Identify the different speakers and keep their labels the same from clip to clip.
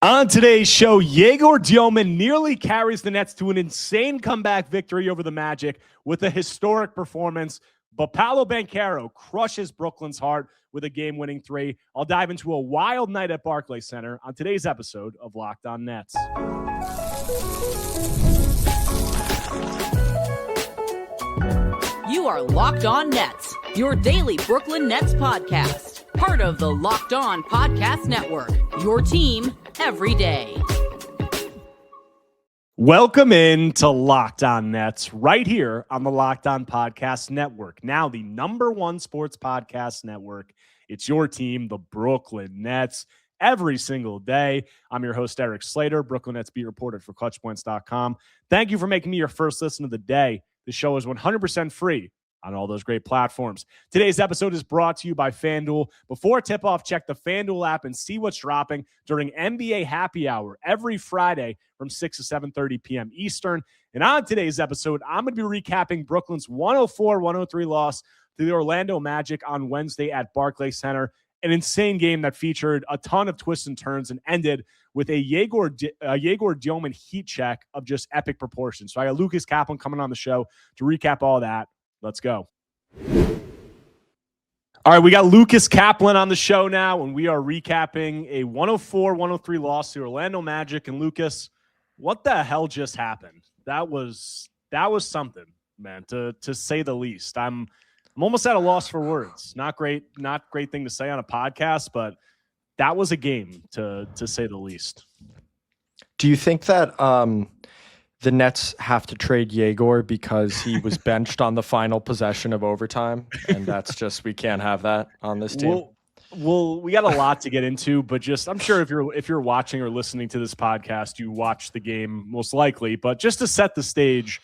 Speaker 1: On today's show, Egor Demin nearly carries the Nets to an insane comeback victory over the Magic with a historic performance, but Paolo Banchero crushes Brooklyn's heart with a game-winning three. I'll dive into a wild night at Barclays Center on today's episode of Locked On Nets.
Speaker 2: You are Locked On Nets, your daily Brooklyn Nets podcast. Part of the Locked On Podcast Network, your team every day.
Speaker 1: Welcome in to Locked On Nets right here on the Locked On Podcast Network. Now the number one sports podcast network. It's your team, the Brooklyn Nets, every single day. I'm your host, Erik Slater, Brooklyn Nets beat reporter for ClutchPoints.com. Thank you for making me your first listen of the day. The show is 100% free on all those great platforms. Today's episode is brought to you by FanDuel. Before tip-off, check the FanDuel app and see what's dropping during NBA Happy Hour every Friday from 6 to 7:30 p.m. Eastern. And on today's episode, I'm going to be recapping Brooklyn's 104-103 loss to the Orlando Magic on Wednesday at Barclays Center. An insane game that featured a ton of twists and turns and ended with a Egor Demin heat check of just epic proportions. So I got Lucas Kaplan coming on the show to recap all that. Let's go. All right, we got Lucas Kaplan on the show now, and we are recapping a 104-103 loss to Orlando Magic. And Lucas, what the hell just happened? That was something, man, to say the least. I'm almost at a loss for words. Not great thing to say on a podcast, but that was a game to say the least.
Speaker 3: Do you think that the Nets have to trade Egor because he was benched on the final possession of overtime, and that's just, we can't have that on this team?
Speaker 1: Well, we got a lot to get into, but just, I'm sure if you're watching or listening to this podcast, you watched the game most likely. But just to set the stage,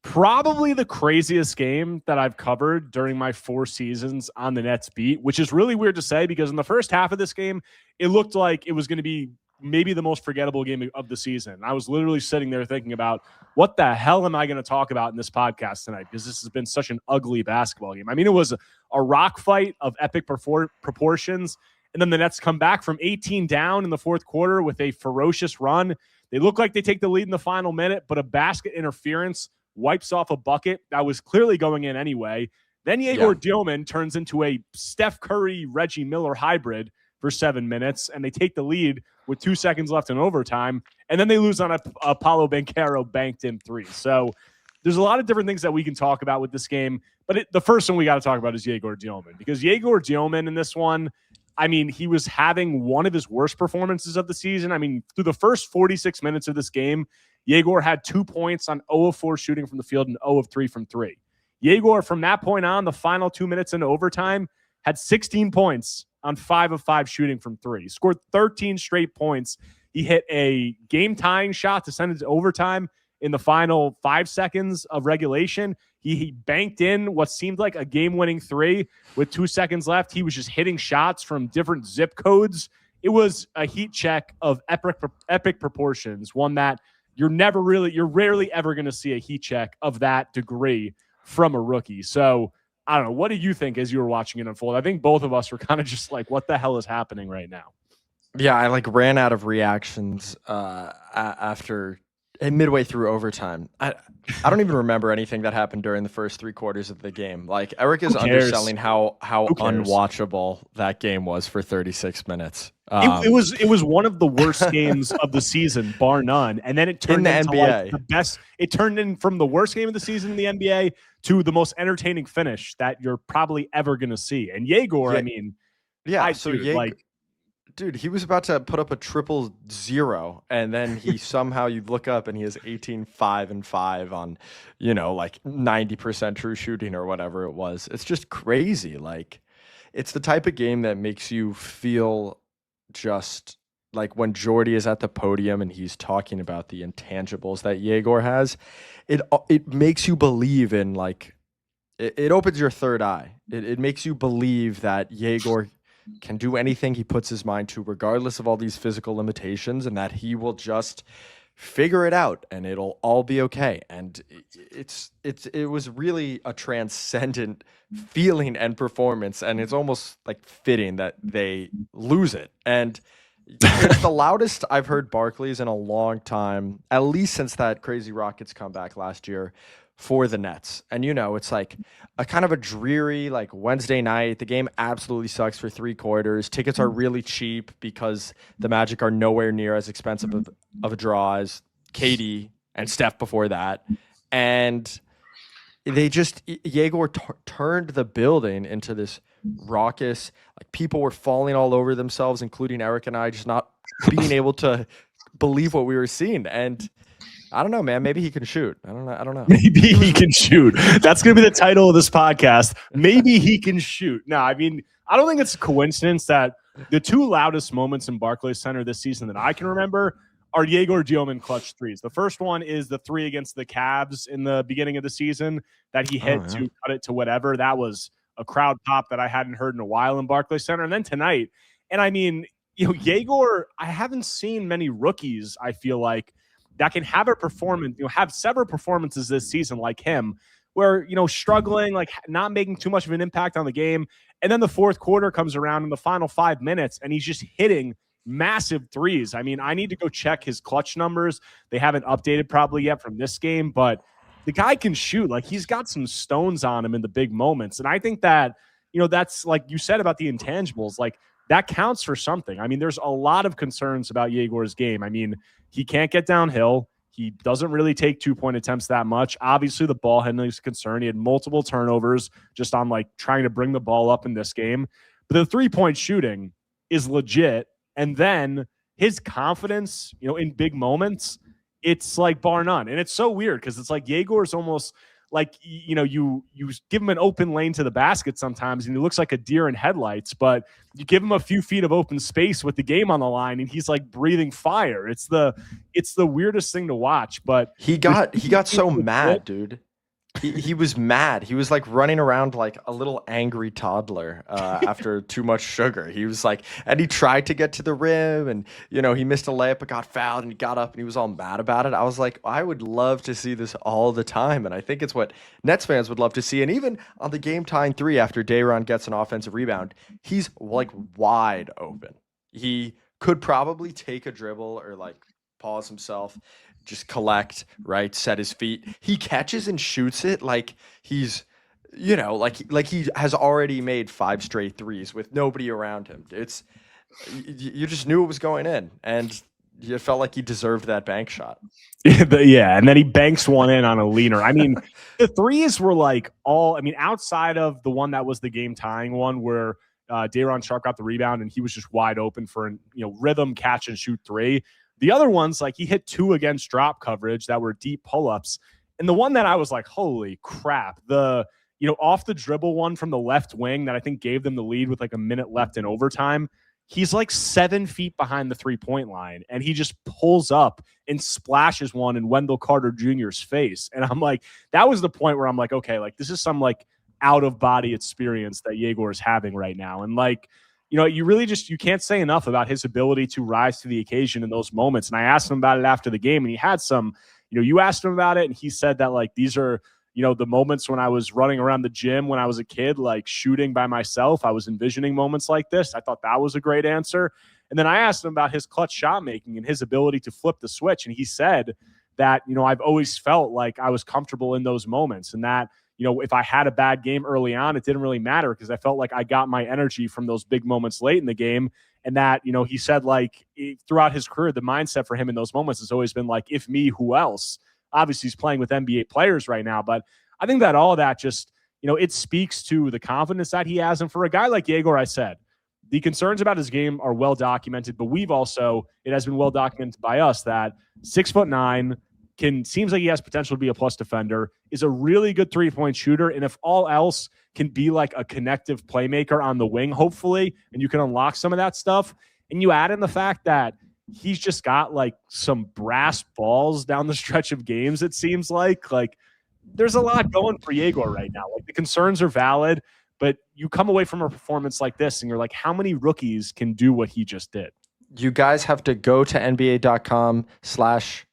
Speaker 1: probably the craziest game that I've covered during my 4 seasons on the Nets beat, which is really weird to say because in the first half of this game, it looked like it was going to be maybe the most forgettable game of the season. I was literally sitting there thinking about what the hell am I going to talk about in this podcast tonight? Because this has been such an ugly basketball game. I mean, it was a rock fight of epic proportions. And then the Nets come back from 18 down in the fourth quarter with a ferocious run. They look like they take the lead in the final minute, but a basket interference wipes off a bucket that was clearly going in anyway. Then Egor Demin turns into a Steph Curry, Reggie Miller hybrid for 7 minutes, and they take the lead with 2 seconds left in overtime, and then they lose on a Paolo Banchero banked-in three. So there's a lot of different things that we can talk about with this game, but the first one we got to talk about is Egor Demin, because Egor Demin in this one, I mean, he was having one of his worst performances of the season. I mean, through the first 46 minutes of this game, Egor had 2 points on 0 of 4 shooting from the field and 0 of 3 from 3. Egor, from that point on, the final 2 minutes into overtime, had 16 points on 5 of 5 shooting from 3. He scored 13 straight points. He hit a game-tying shot to send it to overtime in the final 5 seconds of regulation. He banked in what seemed like a game-winning three with 2 seconds left. He was just hitting shots from different zip codes. It was a heat check of epic proportions, one that you're rarely ever going to see a heat check of that degree from a rookie. So I don't know. What do you think as you were watching it unfold? I think both of us were kind of just like, what the hell is happening right now?
Speaker 3: Yeah, I ran out of reactions after midway through overtime. I don't even remember anything that happened during the first 3 quarters of the game. Erik is underselling how unwatchable that game was for 36 minutes.
Speaker 1: It was one of the worst games of the season, bar none. And then it turned into NBA. The best. It turned in from the worst game of the season in the NBA to the most entertaining finish that you're probably ever going to see. And Egor,
Speaker 3: dude, he was about to put up a 000, and then he somehow, you look up and he has 18, 5, and 5 on, 90% true shooting or whatever it was. It's just crazy. It's the type of game that makes you feel just like when Jordy is at the podium and he's talking about the intangibles that Egor has, it makes you believe in it opens your third eye. It makes you believe that Egor can do anything he puts his mind to, regardless of all these physical limitations, and that he will just figure it out and it'll all be okay. And it was really a transcendent feeling and performance, and it's almost fitting that they lose it. And It's the loudest I've heard Barkley's in a long time, at least since that crazy Rockets comeback last year for the Nets. And it's like a kind of a dreary like Wednesday night. The game absolutely sucks for 3 quarters. Tickets are really cheap because the Magic are nowhere near as expensive of a draw as KD and Steph before that. And they just Yegor turned the building into this raucous, like people were falling all over themselves, including Erik and I, just not being able to believe what we were seeing. And I don't know, man, maybe he can shoot. I don't know.
Speaker 1: Maybe he can shoot. That's going to be the title of this podcast. Maybe he can shoot. No, I mean, I don't think it's a coincidence that the 2 loudest moments in Barclays Center this season that I can remember are Egor Demin clutch threes. The first one is the 3 against the Cavs in the beginning of the season that he hit to cut it to whatever. That was a crowd pop that I hadn't heard in a while in Barclays Center. And then tonight, and I mean, Egor, I haven't seen many rookies, I feel like, that can have a performance, have several performances this season like him, where, struggling, like not making too much of an impact on the game. And then the fourth quarter comes around in the final 5 minutes and he's just hitting massive threes. I mean, I need to go check his clutch numbers. They haven't updated probably yet from this game, but the guy can shoot. Like, he's got some stones on him in the big moments. And I think that, that's like you said about the intangibles, like that counts for something. I mean, there's a lot of concerns about Yegor's game. I mean, he can't get downhill. He doesn't really take 2-point attempts that much. Obviously, the ball handling is a concern. He had multiple turnovers just on like trying to bring the ball up in this game. But the 3-point shooting is legit. And then his confidence, in big moments, it's like bar none. And it's so weird because it's like Yegor's almost like, you give him an open lane to the basket sometimes and he looks like a deer in headlights, but you give him a few feet of open space with the game on the line and he's like breathing fire. It's the weirdest thing to watch, but
Speaker 3: he got so mad, dude. He was mad. He was like running around like a little angry toddler after too much sugar. He was like, and he tried to get to the rim and, he missed a layup but got fouled and he got up and he was all mad about it. I was like, I would love to see this all the time. And I think it's what Nets fans would love to see. And even on the game tying 3 after Day'Ron gets an offensive rebound, he's like wide open. He could probably take a dribble or like pause himself, just collect, right, set his feet. He catches and shoots it like he's, like he has already made 5 straight threes with nobody around him. It's, you just knew it was going in, and you felt like he deserved that bank shot.
Speaker 1: Yeah, and then he banks one in on a leaner. I mean, the threes were like outside of the one that was the game tying one where Day'Ron Sharpe got the rebound and he was just wide open for an rhythm catch and shoot 3. The other ones, like he hit 2 against drop coverage that were deep pull-ups. And the one that I was like, holy crap, the, off the dribble one from the left wing that I think gave them the lead with like a minute left in overtime. He's like 7 feet behind the 3-point line and he just pulls up and splashes one in Wendell Carter Jr.'s face. And I'm like, that was the point where I'm like, okay, like this is some like out of body experience that Yegor is having right now. And like, you really just, you can't say enough about his ability to rise to the occasion in those moments. And I asked him about it after the game and he had some, you asked him about it and he said that like, these are, the moments when I was running around the gym when I was a kid, like shooting by myself, I was envisioning moments like this. I thought that was a great answer. And then I asked him about his clutch shot making and his ability to flip the switch. And he said that, I've always felt like I was comfortable in those moments and that, if I had a bad game early on, it didn't really matter because I felt like I got my energy from those big moments late in the game. And that, he said like throughout his career, the mindset for him in those moments has always been like, if me, who else? Obviously he's playing with NBA players right now, but I think that all of that just, it speaks to the confidence that he has. And for a guy like Egor, I said, the concerns about his game are well documented, but it has been well documented by us that 6'9", seems like he has potential to be a plus defender, is a really good 3-point shooter, and if all else can be like a connective playmaker on the wing, hopefully, and you can unlock some of that stuff. And you add in the fact that he's just got like some brass balls down the stretch of games, it seems like there's a lot going for Egor right now. Like the concerns are valid, but you come away from a performance like this and you're like, how many rookies can do what he just did?
Speaker 3: You guys have to go to nba.com/stats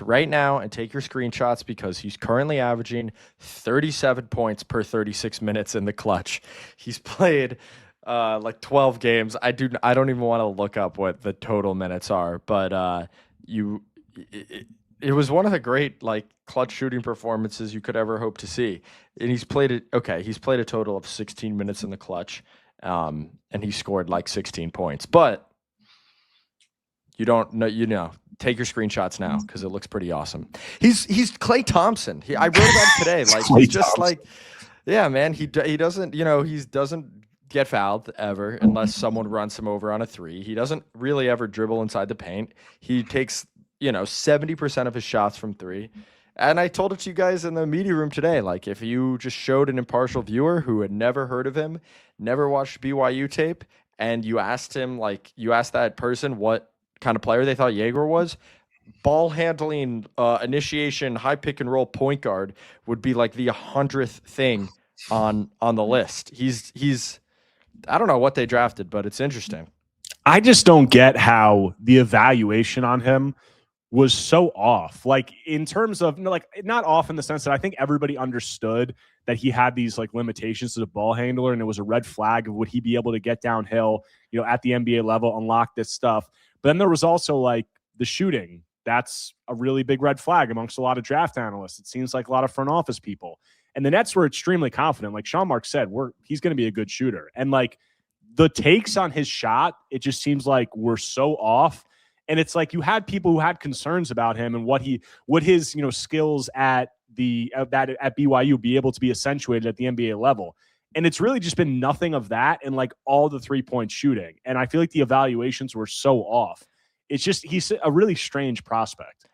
Speaker 3: right now and take your screenshots because he's currently averaging 37 points per 36 minutes in the clutch. He's played like 12 games. I don't even want to look up what the total minutes are, but it was one of the great like clutch shooting performances you could ever hope to see. And he's played a total of 16 minutes in the clutch, and he scored like 16 points. But you don't know, take your screenshots now because it looks pretty awesome. He's Klay Thompson. I wrote about it today. Like he's just like, yeah, man. He doesn't he doesn't get fouled ever unless someone runs him over on a three. He doesn't really ever dribble inside the paint. He takes 70% of his shots from three. And I told it to you guys in the media room today. Like if you just showed an impartial viewer who had never heard of him, never watched BYU tape, and you asked that person what kind of player they thought Egor was, ball handling, initiation, high pick and roll point guard would be like the 100th thing on the list. He's I don't know what they drafted, but it's interesting.
Speaker 1: I just don't get how the evaluation on him was so off. Like in terms of like not off in the sense that I think everybody understood that he had these like limitations as a ball handler, and it was a red flag of would he be able to get downhill, at the NBA level, unlock this stuff. But then there was also like the shooting. That's a really big red flag amongst a lot of draft analysts. It seems like a lot of front office people. And the Nets were extremely confident. Like Sean Mark said, he's going to be a good shooter. And like the takes on his shot, it just seems like we're so off. And it's like you had people who had concerns about him and would his skills at BYU be able to be accentuated at the NBA level. And it's really just been nothing of that and like all the 3-point shooting. And I feel like the evaluations were so off. It's just he's a really strange prospect.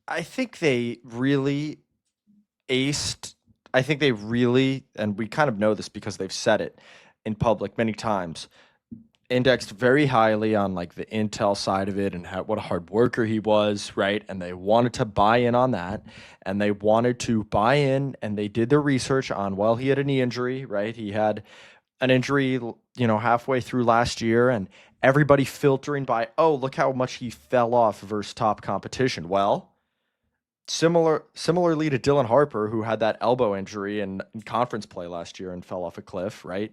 Speaker 3: I think they really aced. I think they really, and we kind of know this because they've said it in public many times, indexed very highly on like the intel side of it and what a hard worker he was, right? And they wanted to buy in on that, and they wanted to buy in, and they did their research on, well, he had a knee injury, right? He had an injury, halfway through last year, and everybody filtering by, oh, look how much he fell off versus top competition. Well, similarly to Dylan Harper, who had that elbow injury in conference play last year and fell off a cliff, right?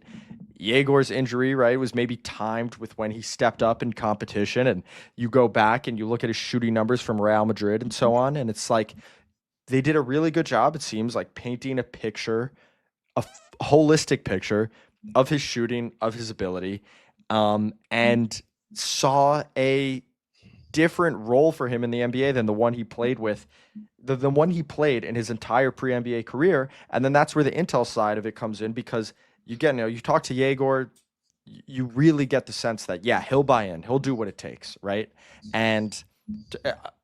Speaker 3: Egor's injury, right, was maybe timed with when he stepped up in competition, and you go back and you look at his shooting numbers from Real Madrid and so on, and it's like they did a really good job, it seems, like painting a picture, a holistic picture of his shooting, of his ability, and saw a different role for him in the NBA than the one he played with, the one he played in his entire pre-NBA career. And then that's where the intel side of it comes in, because you talk to Egor, you really get the sense that, yeah, he'll buy in, he'll do what it takes, right? And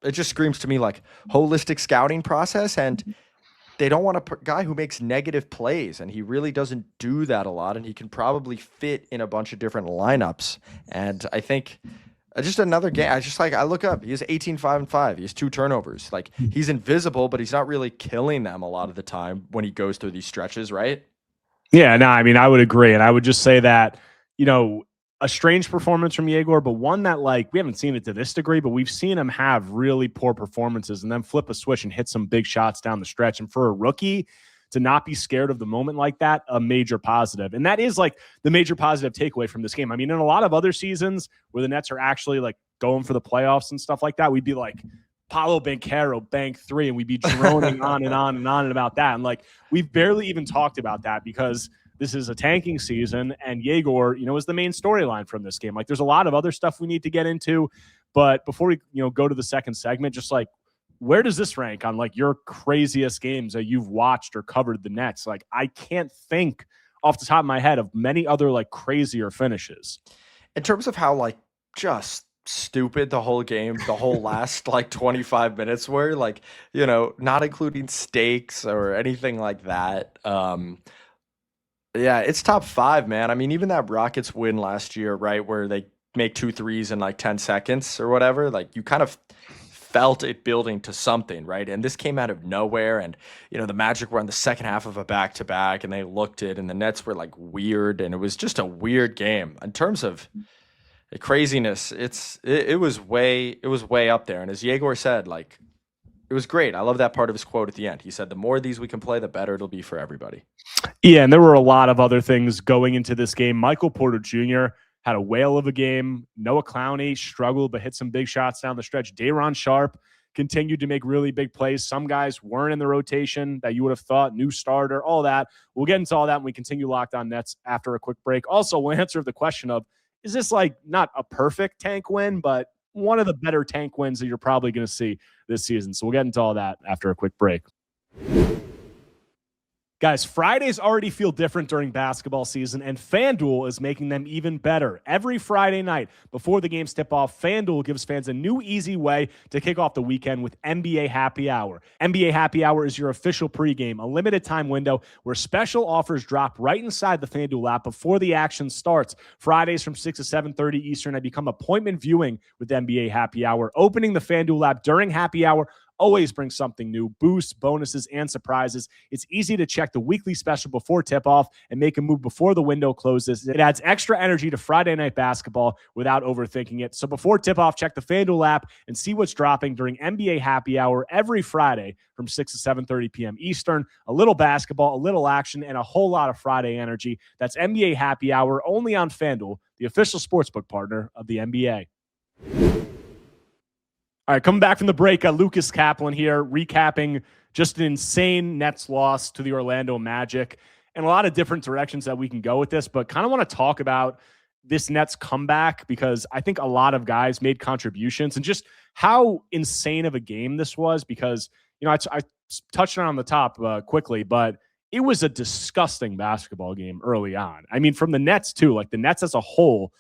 Speaker 3: it just screams to me like holistic scouting process, and they don't want a guy who makes negative plays, and he really doesn't do that a lot, and he can probably fit in a bunch of different lineups. And I think just another game. I look up. He has 18, 5, and 5. He has 2 turnovers. Like he's invisible, but he's not really killing them a lot of the time when he goes through these stretches, right?
Speaker 1: Yeah, no, I mean, I would agree. And I would just say that, a strange performance from Egor, but one that like we haven't seen it to this degree, but we've seen him have really poor performances and then flip a switch and hit some big shots down the stretch. And for a rookie to not be scared of the moment like that, a major positive. And that is like the major positive takeaway from this game. I mean, in a lot of other seasons where the Nets are actually like going for the playoffs and stuff like that, we'd be like, Paolo Banchero bank 3, and we'd be droning on and on and on about that. And like, we've barely even talked about that because this is a tanking season, and Egor, is the main storyline from this game. Like, there's a lot of other stuff we need to get into, but before we, go to the second segment, just like, where does this rank on like your craziest games that you've watched or covered the Nets? Like, I can't think off the top of my head of many other like crazier finishes.
Speaker 3: In terms of how like just stupid the whole game, the whole last like 25 minutes were, like, not including stakes or anything like that. Yeah, it's top 5, man. I mean, even that Rockets win last year, right, where they make 2 threes in like 10 seconds or whatever, like you kind of felt it building to something, right? And this came out of nowhere, and the Magic were on the second half of a back-to-back, and they looked it, and the Nets were like weird, and it was just a weird game. In terms of craziness, it was way up there. And as Egor said, like, it was great. I love that part of his quote at the end. He said, the more of these we can play, the better it'll be for everybody.
Speaker 1: Yeah, and there were a lot of other things going into this game. Michael Porter Jr. had a whale of a game. Noah Clowney struggled, but hit some big shots down the stretch. Day'Ron Sharpe continued to make really big plays. Some guys weren't in the rotation that you would have thought, new starter, all that. We'll get into all that when we continue Locked On Nets after a quick break. Also, we'll answer the question of, is this like not a perfect tank win, but one of the better tank wins that you're probably going to see this season. So we'll get into all that after a quick break. Guys, Fridays already feel different during basketball season, and FanDuel is making them even better. Every Friday night before the games tip off, FanDuel gives fans a new easy way to kick off the weekend with NBA Happy Hour. NBA Happy Hour is your official pregame, a limited time window where special offers drop right inside the FanDuel app before the action starts. Fridays from 6 to 7:30 Eastern, I become appointment viewing with NBA Happy Hour. Opening the FanDuel app during Happy Hour always brings something new, boosts, bonuses, and surprises. It's easy to check the weekly special before tip-off and make a move before the window closes. It adds extra energy to Friday night basketball without overthinking it. So before tip-off, check the FanDuel app and see what's dropping during NBA Happy Hour every Friday from 6 to 7:30 p.m. Eastern. A little basketball, a little action, and a whole lot of Friday energy. That's NBA Happy Hour only on FanDuel, the official sportsbook partner of the NBA. All right, coming back from the break, Lucas Kaplan here, recapping just an insane Nets loss to the Orlando Magic and a lot of different directions that we can go with this, but kind of want to talk about this Nets comeback because I think a lot of guys made contributions and just how insane of a game this was because, you know, I touched on the top quickly, but it was a disgusting basketball game early on. I mean, from the Nets too, like the Nets as a whole,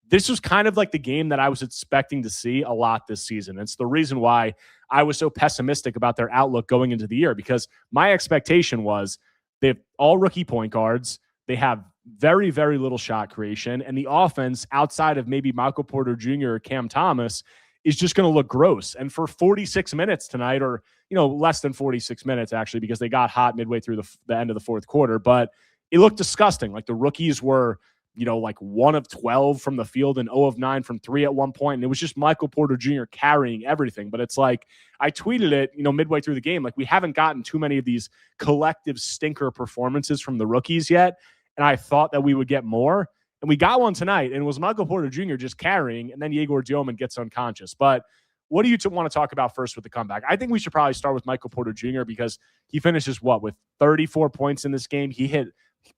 Speaker 1: this was kind of like the game that I was expecting to see a lot this season. It's the reason why I was so pessimistic about their outlook going into the year because my expectation was they have all rookie point guards. They have very, very little shot creation. And the offense outside of maybe Michael Porter Jr. or Cam Thomas is just going to look gross. And for 46 minutes tonight, or, you know, less than 46 minutes actually, because they got hot midway through the end of the fourth quarter, but it looked disgusting. Like the rookies were, you know, like 1 of 12 from the field and 0 of 9 from 3 at one point. And it was just Michael Porter Jr. carrying everything. But it's like, I tweeted it, you know, midway through the game, like we haven't gotten too many of these collective stinker performances from the rookies yet. And I thought that we would get more. And we got one tonight. And it was Michael Porter Jr. just carrying. And then Egor Demin gets unconscious. But what do you want to talk about first with the comeback? I think we should probably start with Michael Porter Jr. because he finishes with 34 points in this game. He hit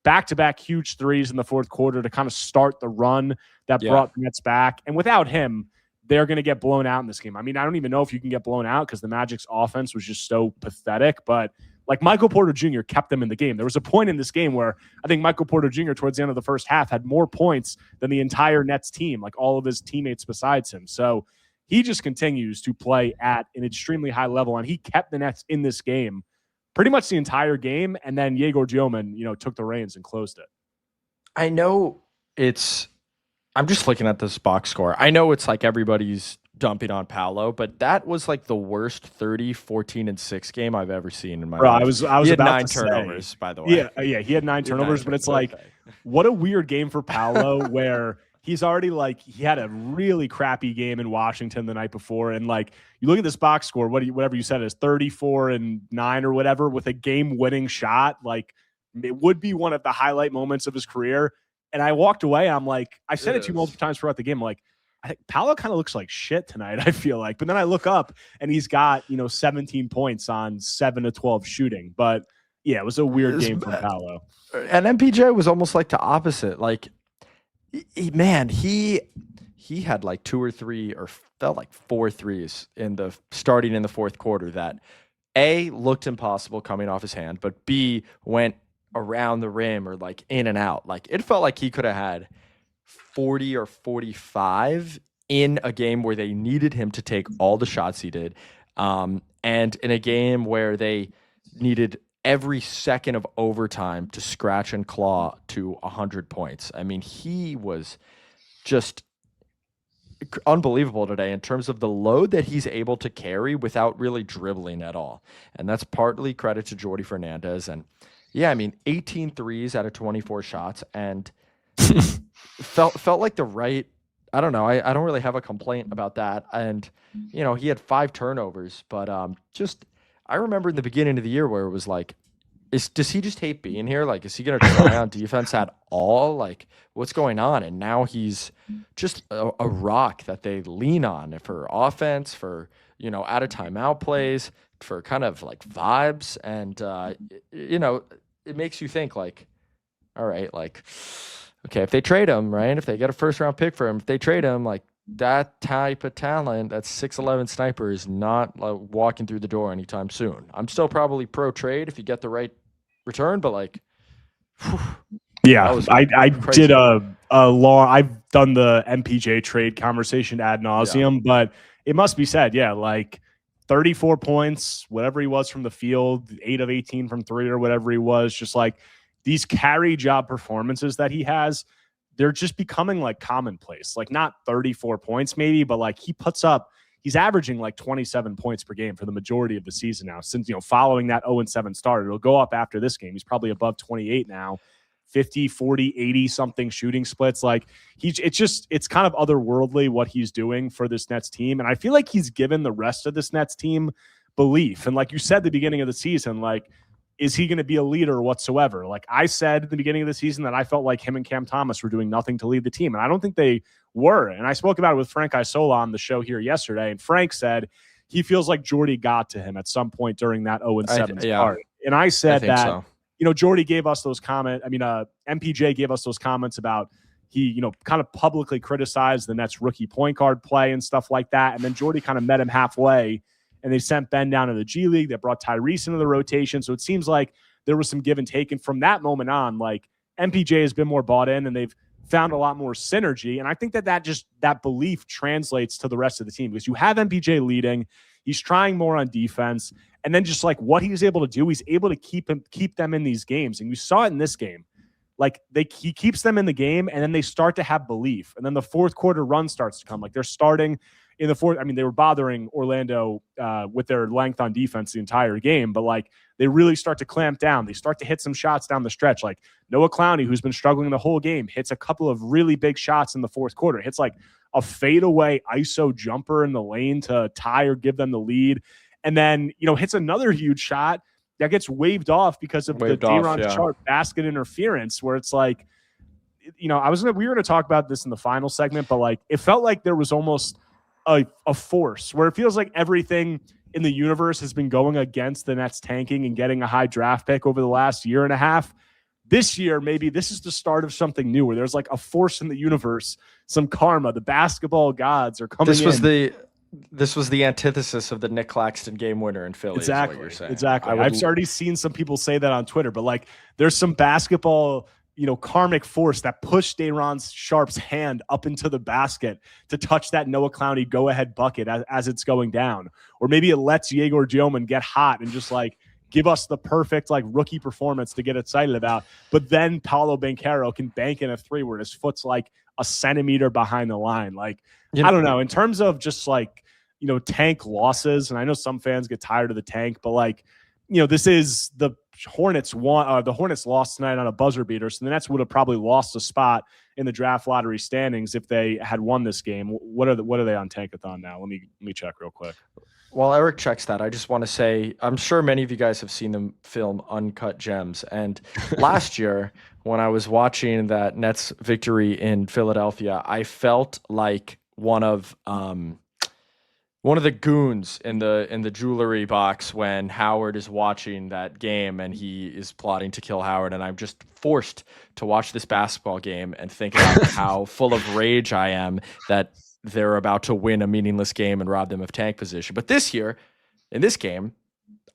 Speaker 1: back-to-back huge threes in the fourth quarter to kind of start the run that brought the Nets back. And without him, they're going to get blown out in this game. I mean, I don't even know if you can get blown out because the Magic's offense was just so pathetic. But like Michael Porter Jr. kept them in the game. There was a point in this game where I think Michael Porter Jr. towards the end of the first half had more points than the entire Nets team, like all of his teammates besides him. So he just continues to play at an extremely high level, and he kept the Nets in this game pretty much the entire game, and then Egor Demin, you know, took the reins and closed it.
Speaker 3: I know I'm just looking at this box score. I know it's like everybody's dumping on Paolo, but that was like the worst 30, 14, and 6 game I've ever seen in my life.
Speaker 1: I was
Speaker 3: he had
Speaker 1: about
Speaker 3: 9
Speaker 1: to
Speaker 3: turnovers,
Speaker 1: say,
Speaker 3: by the way.
Speaker 1: Yeah, he had 9 turnovers, but it's like, what a weird game for Paolo where he's already like, he had a really crappy game in Washington the night before. And like, you look at this box score, whatever you said is 34-9 or whatever with a game winning shot. Like it would be one of the highlight moments of his career. And I walked away. I'm like, I said it to you multiple times throughout the game. I'm like, I think Paolo kind of looks like shit tonight, I feel like. But then I look up and he's got, 17 points on 7 of 12 shooting. But yeah, it was a weird game from Paolo.
Speaker 3: And MPJ was almost like the opposite. Like, he had like 2 or 3 or felt like 4 threes starting in the fourth quarter that A, looked impossible coming off his hand, but B, went around the rim or like in and out. Like it felt like he could have had 40 or 45 in a game where they needed him to take all the shots he did. And in a game where they needed every second of overtime to scratch and claw to 100 points. I mean, he was just unbelievable today in terms of the load that he's able to carry without really dribbling at all. And that's partly credit to Jordi Fernandez. And yeah, I mean, 18 threes out of 24 shots and felt like the right I don't know. I don't really have a complaint about that. And, he had 5 turnovers, but I remember in the beginning of the year where it was like, does he just hate being here? Like, is he going to try on defense at all? Like, what's going on? And now he's just a rock that they lean on for offense, for, out of timeout plays, for kind of like vibes. And, it makes you think like, all right, like, okay, if they trade him, right? If they get a first round pick for him, if they trade him, like that type of talent, that 6'11" sniper is not like walking through the door anytime soon. I'm still probably pro trade if you get the right return, but like,
Speaker 1: yeah, I did a long. I've done the MPJ trade conversation ad nauseum, but it must be said, like 34 points, whatever he was from the field, 8 of 18 from 3 or whatever he was, just like these carry job performances that he has, they're just becoming like commonplace. Like not 34 points maybe, but like he's averaging like 27 points per game for the majority of the season now since, following that 0-7 start. It'll go up after this game. He's probably above 28 now, 50, 40, 80 something shooting splits. Like it's kind of otherworldly what he's doing for this Nets team. And I feel like he's given the rest of this Nets team belief. And like you said at the beginning of the season, like, is he going to be a leader whatsoever? Like I said at the beginning of the season that I felt like him and Cam Thomas were doing nothing to lead the team. And I don't think they were. And I spoke about it with Frank Isola on the show here yesterday. And Frank said he feels like Jordy got to him at some point during that 0-7 start. And I said that, Jordy gave us those comments. I mean, MPJ gave us those comments about he, kind of publicly criticized the Nets rookie point guard play and stuff like that. And then Jordy kind of met him halfway. And they sent Ben down to the G League. They brought Tyrese into the rotation. So it seems like there was some give and take. And from that moment on, like MPJ has been more bought in and they've found a lot more synergy. And I think that belief translates to the rest of the team because you have MPJ leading. He's trying more on defense. And then just like what he's able to do, he's able to keep them in these games. And you saw it in this game. Like he keeps them in the game and then they start to have belief. And then the fourth quarter run starts to come. Like they're starting in the fourth. I mean, they were bothering Orlando with their length on defense the entire game, but like they really start to clamp down. They start to hit some shots down the stretch. Like Noah Clowney, who's been struggling the whole game, hits a couple of really big shots in the fourth quarter. Hits like a fadeaway ISO jumper in the lane to tie or give them the lead. And then, hits another huge shot that gets waved off because of the Daron Sharp basket interference where it's like, we were going to talk about this in the final segment, but like it felt like there was almost a force where it feels like everything in the universe has been going against the Nets tanking and getting a high draft pick over the last year and a half. This year, maybe this is the start of something new where there's like a force in the universe, some karma. The basketball gods are coming in.
Speaker 3: This was the antithesis of the Nick Claxton game winner in Philly.
Speaker 1: Exactly.
Speaker 3: Is what you're saying.
Speaker 1: Exactly. I've already seen some people say that on Twitter, but like there's some basketball karmic force that pushed Daron Sharp's hand up into the basket to touch that Noah Clowney go-ahead bucket as it's going down. Or maybe it lets Egor Demin get hot and just like give us the perfect like rookie performance to get excited about. But then Paolo Banchero can bank in a 3 where his foot's like a centimeter behind the line. Like, I don't know. In terms of just like, tank losses, and I know some fans get tired of the tank, but like, this is the Hornets the Hornets lost tonight on a buzzer beater, so the Nets would have probably lost a spot in the draft lottery standings if they had won this game. What are they on Tankathon now? Let me check real quick.
Speaker 3: While Erik checks that, I just want to say I'm sure many of you guys have seen the film Uncut Gems, and last year when I was watching that Nets victory in Philadelphia, I felt like one of the goons in the jewelry box when Howard is watching that game and he is plotting to kill Howard. And I'm just forced to watch this basketball game and think about how full of rage I am that they're about to win a meaningless game and rob them of tank position. But this year, in this game,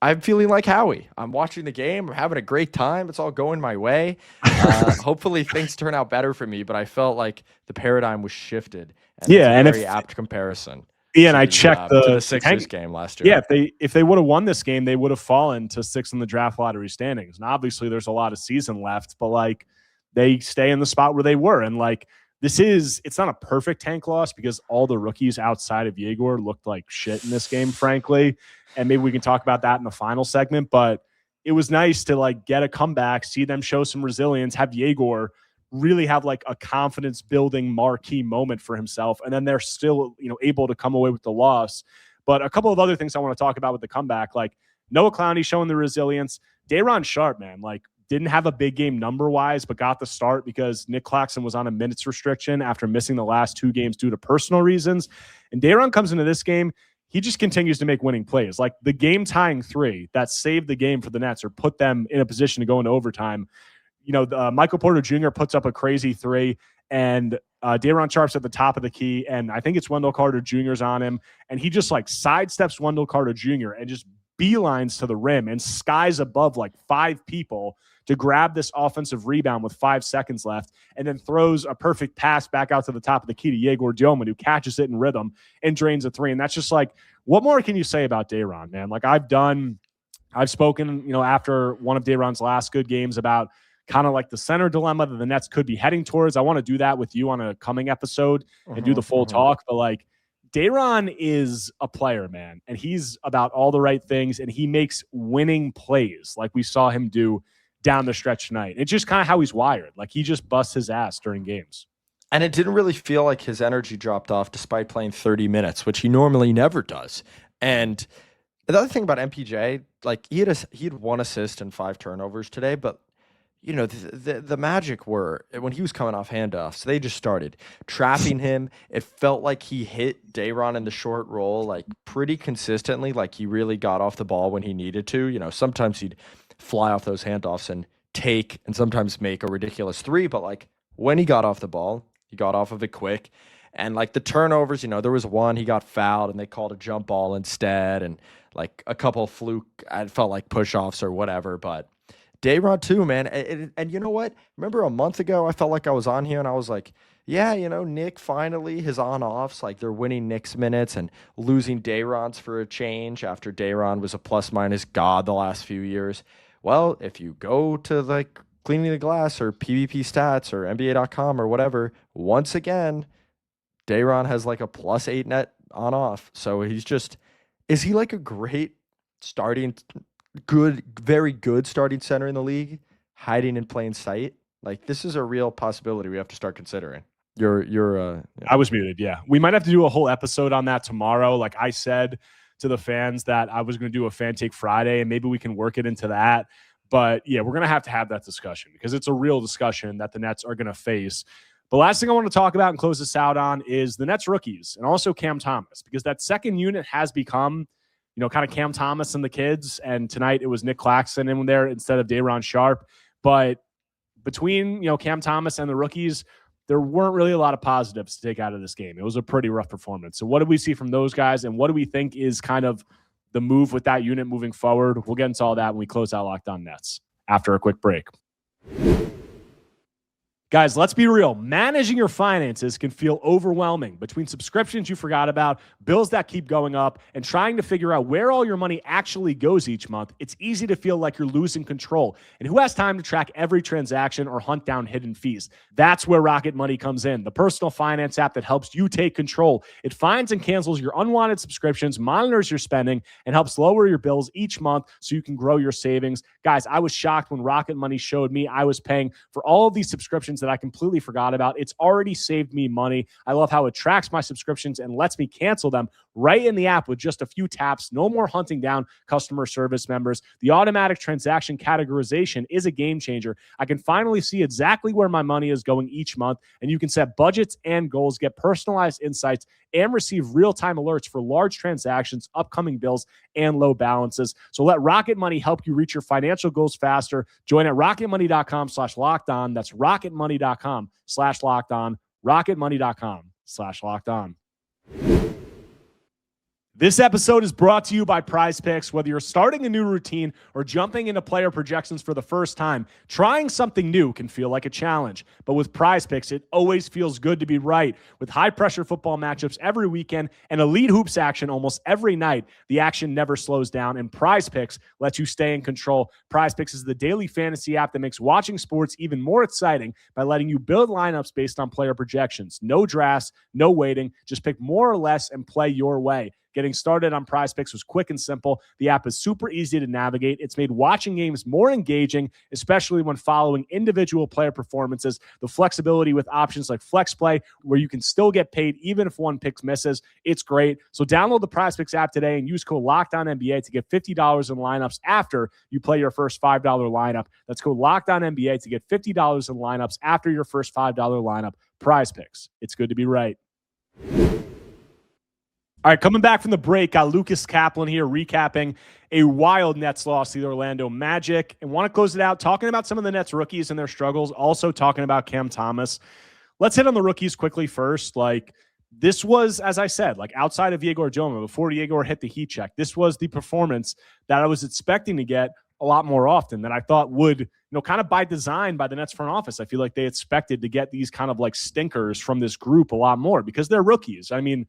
Speaker 3: I'm feeling like Howie. I'm watching the game. I'm having a great time. It's all going my way. Hopefully things turn out better for me, but I felt like the paradigm was shifted. And
Speaker 1: yeah,
Speaker 3: it's a very apt comparison.
Speaker 1: Yeah, and I checked
Speaker 3: the Sixers game last year.
Speaker 1: Yeah, if they would have won this game, they would have fallen to 6th in the draft lottery standings. And obviously, there's a lot of season left, but like they stay in the spot where they were. And like it's not a perfect tank loss because all the rookies outside of Egor looked like shit in this game, frankly. And maybe we can talk about that in the final segment. But it was nice to like get a comeback, see them show some resilience, have Egor really have like a confidence building marquee moment for himself. And then they're still, able to come away with the loss. But a couple of other things I want to talk about with the comeback, like Noah Clowney showing the resilience. Day'Ron Sharpe, man, like didn't have a big game number-wise, but got the start because Nick Claxton was on a minutes restriction after missing the last 2 games due to personal reasons. And Day'Ron comes into this game, he just continues to make winning plays. Like the game-tying 3 that saved the game for the Nets or put them in a position to go into overtime. Michael Porter Jr. puts up a crazy 3, and Day'Ron Sharpe's at the top of the key, and I think it's Wendell Carter Jr.'s on him, and he just like sidesteps Wendell Carter Jr. and just beelines to the rim and skies above like 5 people to grab this offensive rebound with 5 seconds left, and then throws a perfect pass back out to the top of the key to Egor Demin, who catches it in rhythm and drains a 3. And that's just like, what more can you say about Day'Ron, man? Like I've spoken, after one of Day'Ron's last good games about kind of like the center dilemma that the Nets could be heading towards. I want to do that with you on a coming episode and do the full talk. But like Day'Ron is a player, man, and he's about all the right things, and he makes winning plays like we saw him do down the stretch tonight. It's just kind of how he's wired. Like he just busts his ass during games.
Speaker 3: And it didn't really feel like his energy dropped off despite playing 30 minutes, which he normally never does. And the other thing about MPJ, like he had 1 assist and 5 turnovers today, but the magic were when he was coming off handoffs, they just started trapping him. It felt like he hit Day'Ron in the short roll like pretty consistently. Like he really got off the ball when he needed to. Sometimes he'd fly off those handoffs and take and sometimes make a ridiculous 3. But like when he got off the ball, he got off of it quick. And like the turnovers, there was one, he got fouled and they called a jump ball instead. And like a couple fluke, I felt like push-offs or whatever. But Day'Ron too, man. And you know what? Remember a month ago, I felt like I was on here and I was like, yeah, Nick finally, his on-offs, like they're winning Nick's minutes and losing Day'Ron's for a change after Day'Ron was a plus-minus god the last few years. Well, if you go to like Cleaning the Glass or PvP Stats or NBA.com or whatever, once again, Day'Ron has like a +8 net on-off. So is he like a great very good starting center in the league, hiding in plain sight? Like this is a real possibility we have to start considering.
Speaker 1: I was muted. Yeah. We might have to do a whole episode on that tomorrow. Like I said to the fans that I was going to do a Fan Take Friday, and maybe we can work it into that. But yeah, we're going to have that discussion because it's a real discussion that the Nets are going to face. The last thing I want to talk about and close this out on is the Nets rookies and also Cam Thomas, because that second unit has become kind of Cam Thomas and the kids. And tonight it was Nick Claxton in there instead of Day'Ron Sharpe. But between, Cam Thomas and the rookies, there weren't really a lot of positives to take out of this game. It was a pretty rough performance. So what did we see from those guys? And what do we think is kind of the move with that unit moving forward? We'll get into all that when we close out Locked On Nets after a quick break. Guys, let's be real. Managing your finances can feel overwhelming between subscriptions you forgot about, bills that keep going up, and trying to figure out where all your money actually goes each month. It's easy to feel like you're losing control. And who has time to track every transaction or hunt down hidden fees? That's where Rocket Money comes in, the personal finance app that helps you take control. It finds and cancels your unwanted subscriptions, monitors your spending, and helps lower your bills each month so you can grow your savings. Guys, I was shocked when Rocket Money showed me I was paying for all of these subscriptions that I completely forgot about. It's already saved me money. I love how it tracks my subscriptions and lets me cancel them right in the app with just a few taps. No more hunting down customer service members. The automatic transaction categorization is a game changer. I can finally see exactly where my money is going each month, and you can set budgets and goals, get personalized insights, and receive real-time alerts for large transactions, upcoming bills, and low balances. So let Rocket Money help you reach your financial goals faster. Join at rocketmoney.com/lockedon. That's rocketmoney.com/lockedon. rocketmoney.com/lockedon. This episode is brought to you by Prize Picks. Whether you're starting a new routine or jumping into player projections for the first time, trying something new can feel like a challenge. But with Prize Picks, it always feels good to be right. With high-pressure football matchups every weekend and elite hoops action almost every night, the action never slows down, and Prize Picks lets you stay in control. Prize Picks is the daily fantasy app that makes watching sports even more exciting by letting you build lineups based on player projections. No drafts, no waiting. Just pick more or less and play your way. Getting started on PrizePicks was quick and simple. The app is super easy to navigate. It's made watching games more engaging, especially when following individual player performances. The flexibility with options like Flex Play, where you can still get paid even if one pick misses. It's great. So download the PrizePicks app today and use code LOCKEDONNBA to get $50 in lineups after you play your first $5 lineup. That's code LOCKEDONNBA to get $50 in lineups after your first $5 lineup. PrizePicks. It's good to be right. All right, coming back from the break, got Lucas Kaplan here recapping a wild Nets loss to the Orlando Magic, and want to close it out talking about some of the Nets rookies and their struggles, also talking about Cam Thomas. Let's hit on the rookies quickly first. Like, this was, as I said, like outside of Egor Demin, before Egor hit the heat check, this was the performance that I was expecting to get a lot more often that I thought would, kind of by design by the Nets front office. I feel like they expected to get these kind of like stinkers from this group a lot more because they're rookies. I mean,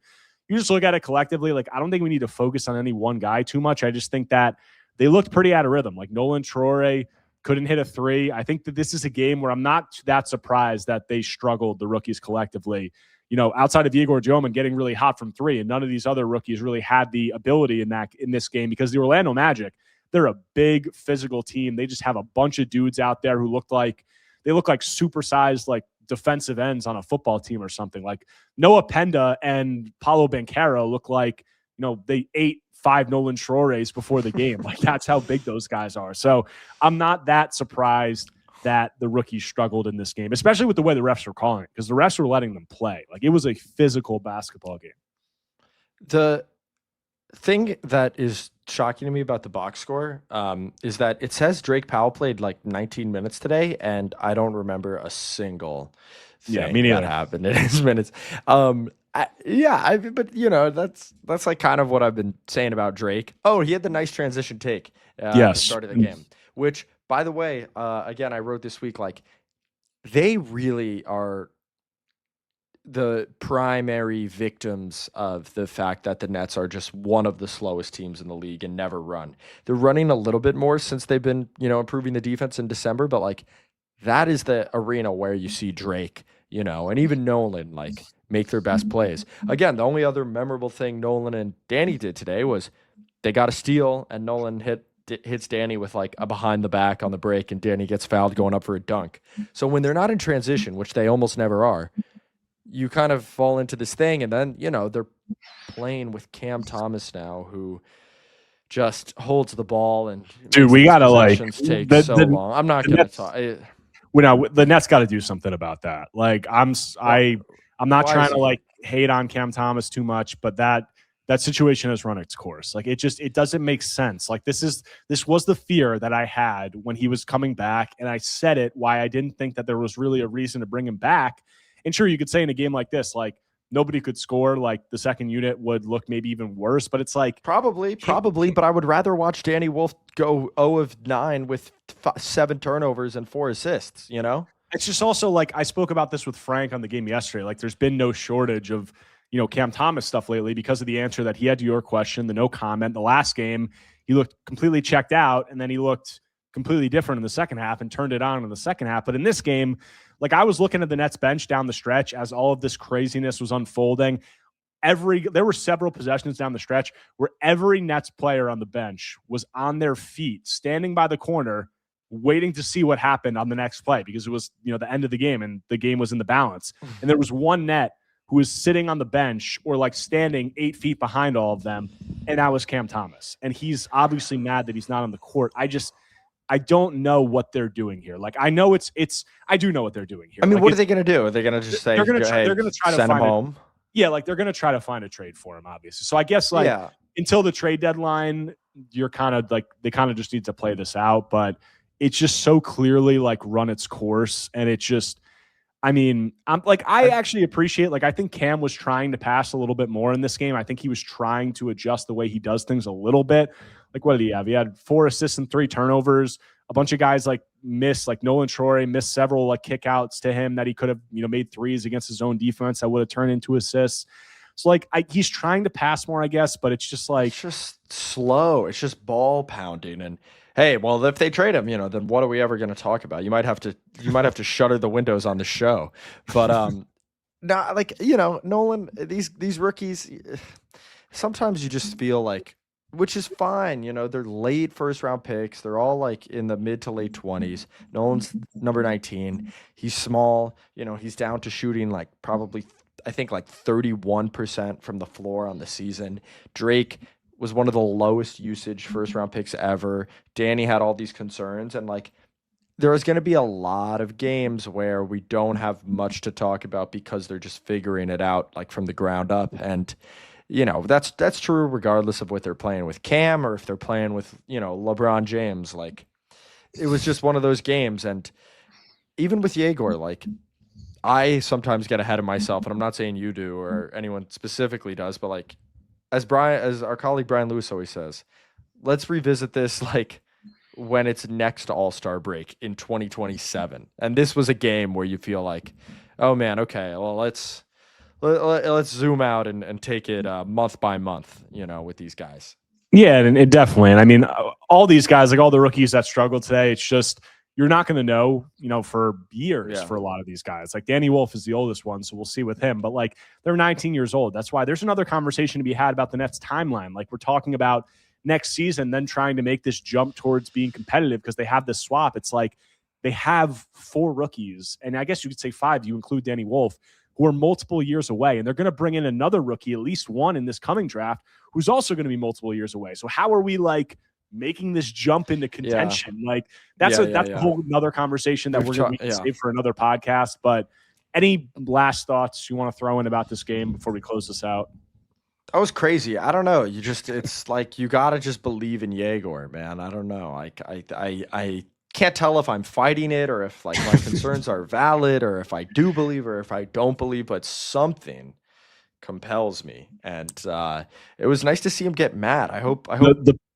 Speaker 1: you just look at it collectively. Like, I don't think we need to focus on any one guy too much. I just think that they looked pretty out of rhythm. Like Nolan Traore couldn't hit a three. I think that this is a game where I'm not that surprised that they struggled, the rookies collectively, outside of Egor Demin getting really hot from three. And none of ththese other rookies really had the ability in this game because the Orlando Magic, they're a big physical team. They just have a bunch of dudes out there who look like supersized, like defensive ends on a football team or something. Like Noah Penda and Paolo Banchero look like, they ate 5 Nolan Traores before the game. Like, that's how big those guys are. So I'm not that surprised that the rookies struggled in this game, especially with the way the refs were calling it, because the refs were letting them play. Like, it was a physical basketball game.
Speaker 3: The thing that is shocking to me about the box score is that it says Drake Powell played like 19 minutes today, and I don't remember a single thing that happened in his minutes. But that's like kind of what I've been saying about Drake. Oh, he had the nice transition take at the start of the game, which, by the way, again, I wrote this week, like, they really are the primary victims of the fact that the Nets are just one of the slowest teams in the league and never run. They're running a little bit more since they've been, improving the defense in December, but like, that is the arena where you see Drake, and even Nolan, like, make their best plays. Again, the only other memorable thing Nolan and Danny did today was they got a steal and Nolan hits Danny with like a behind the back on the break, and Danny gets fouled going up for a dunk. So when they're not in transition, which they almost never are, you kind of fall into this thing, and then, they're playing with Cam Thomas now, who just holds the ball, and
Speaker 1: dude, we gotta
Speaker 3: take so long. I'm not gonna talk.
Speaker 1: The Nets got to do something about that. Like, I'm not trying to like hate on Cam Thomas too much, but that situation has run its course. Like, it doesn't make sense. Like, this was the fear that I had when he was coming back, and I said it why I didn't think that there was really a reason to bring him back. And sure, you could say in a game like this, like, nobody could score, like the second unit would look maybe even worse, but it's like
Speaker 3: probably, but I would rather watch Danny Wolf go 0 of 9 with 7 turnovers and 4 assists,
Speaker 1: It's just also like, I spoke about this with Frank on the game yesterday. Like, there's been no shortage of, Cam Thomas stuff lately because of the answer that he had to your question, the no comment. The last game, he looked completely checked out, and then he looked completely different in the second half and turned it on in the second half. But in this game, like, I was looking at the Nets bench down the stretch as all of this craziness was unfolding. There were several possessions down the stretch where every Nets player on the bench was on their feet, standing by the corner, waiting to see what happened on the next play, because it was, the end of the game and the game was in the balance. And there was one Net who was sitting on the bench or like standing 8 feet behind all of them, and that was Cam Thomas. And he's obviously mad that he's not on the court. I don't know what they're doing here. Like, I know I do know what they're doing here.
Speaker 3: I mean,
Speaker 1: like,
Speaker 3: what are they going to do? Are they going to just say,
Speaker 1: they're going to try to
Speaker 3: send
Speaker 1: find
Speaker 3: him home?
Speaker 1: Yeah, like, they're going to try to find a trade for him, obviously. So I guess until the trade deadline, you're kind of like, they kind of just need to play this out, but it's just so clearly like run its course. And it's just, I mean, I actually appreciate, like, I think Cam was trying to pass a little bit more in this game. I think he was trying to adjust the way he does things a little bit. Like, what did he have? He had 4 assists and 3 turnovers. A bunch of guys like Nolan Traore missed several like kickouts to him that he could have, made threes against his own defense that would have turned into assists. So like, he's trying to pass more, I guess, but it's just like,
Speaker 3: it's just slow. It's just ball pounding. And hey, well, if they trade him, then what are we ever going to talk about? You might have to shutter the windows on the show. But Nolan, these rookies, sometimes you just feel like, which is fine, you know, they're late first round picks. They're all like in the mid to late 20s. Nolan's number 19. He's small, you know, he's down to shooting like probably, I think like 31% from the floor on the season. Drake was one of the lowest usage first round picks ever. Danny had all these concerns, and like, there is going to be a lot of games where we don't have much to talk about because they're just figuring it out like from the ground up. And you know, that's true regardless of what they're playing with Cam or if they're playing with, you know, LeBron James. Like, it was just one of those games. And even with Egor, like, I sometimes get ahead of myself, and I'm not saying you do or anyone specifically does, but like, as our colleague Brian Lewis always says, let's revisit this like when it's next All-Star break in 2027. And this was a game where you feel like, oh man, okay, well, let's zoom out and take it month by month, you know, with these guys.
Speaker 1: Yeah, and it definitely. And I mean, all these guys, like all the rookies that struggled today, it's just, you're not going to know, you know, for years for a lot of these guys. Like Danny Wolf is the oldest one, so we'll see with him. But like, they're 19 years old. That's why there's another conversation to be had about the Nets timeline. Like, we're talking about next season, then trying to make this jump towards being competitive because they have this swap. It's like they have 4 rookies, and I guess you could say 5. You include Danny Wolf, who are multiple years away, and they're going to bring in another rookie, at least one in this coming draft, who's also going to be multiple years away. So how are we like making this jump into contention? Yeah. Like that's a whole another conversation that we're going to save for another podcast. But any last thoughts you want to throw in about this game before we close this out?
Speaker 3: That was crazy. I don't know. It's like, you got to just believe in Egor, man. I don't know. Like, I can't tell if I'm fighting it or if like my concerns are valid or if I do believe or if I don't believe, but something compels me. And it was nice to see him get mad. I hope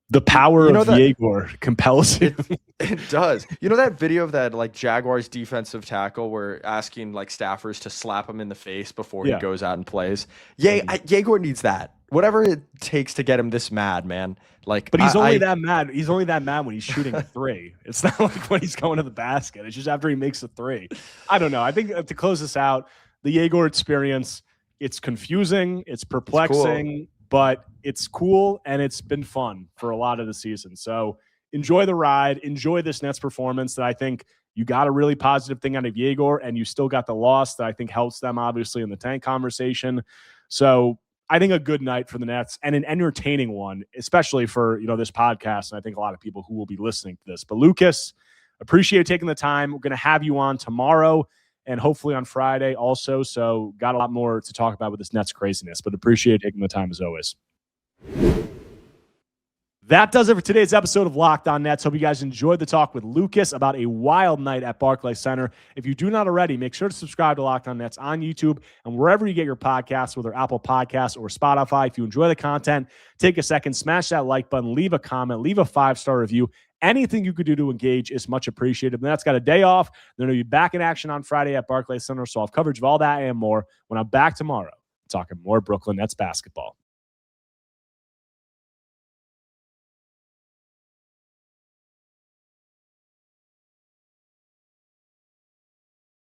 Speaker 1: the power of Egor compels him.
Speaker 3: It does. You know that video of that like Jaguars defensive tackle where asking like staffers to slap him in the face before he goes out and plays? Egor needs that. Whatever it takes to get him this mad, man. Like,
Speaker 1: but he's only that mad. He's only that mad when he's shooting a 3. It's not like when he's going to the basket. It's just after he makes a 3. I don't know. I think to close this out, the Egor experience, it's confusing, it's perplexing, but it's cool, and it's been fun for a lot of the season. So enjoy the ride. Enjoy this Nets performance that I think you got a really positive thing out of Egor, and you still got the loss that I think helps them, obviously, in the tank conversation. So I think a good night for the Nets and an entertaining one, especially for, you know, this podcast, and I think a lot of people who will be listening to this. But Lucas, appreciate you taking the time. We're going to have you on tomorrow and hopefully on Friday also. So got a lot more to talk about with this Nets craziness, but appreciate taking the time as always. That does it for today's episode of Locked On Nets. Hope you guys enjoyed the talk with Lucas about a wild night at Barclays Center. If you do not already, make sure to subscribe to Locked On Nets on YouTube and wherever you get your podcasts, whether Apple Podcasts or Spotify. If you enjoy the content, take a second, smash that like button, leave a comment, leave a 5-star review. Anything you could do to engage is much appreciated. The Nets got a day off. They're going to be back in action on Friday at Barclays Center, so I'll have coverage of all that and more when I'm back tomorrow talking more Brooklyn Nets basketball.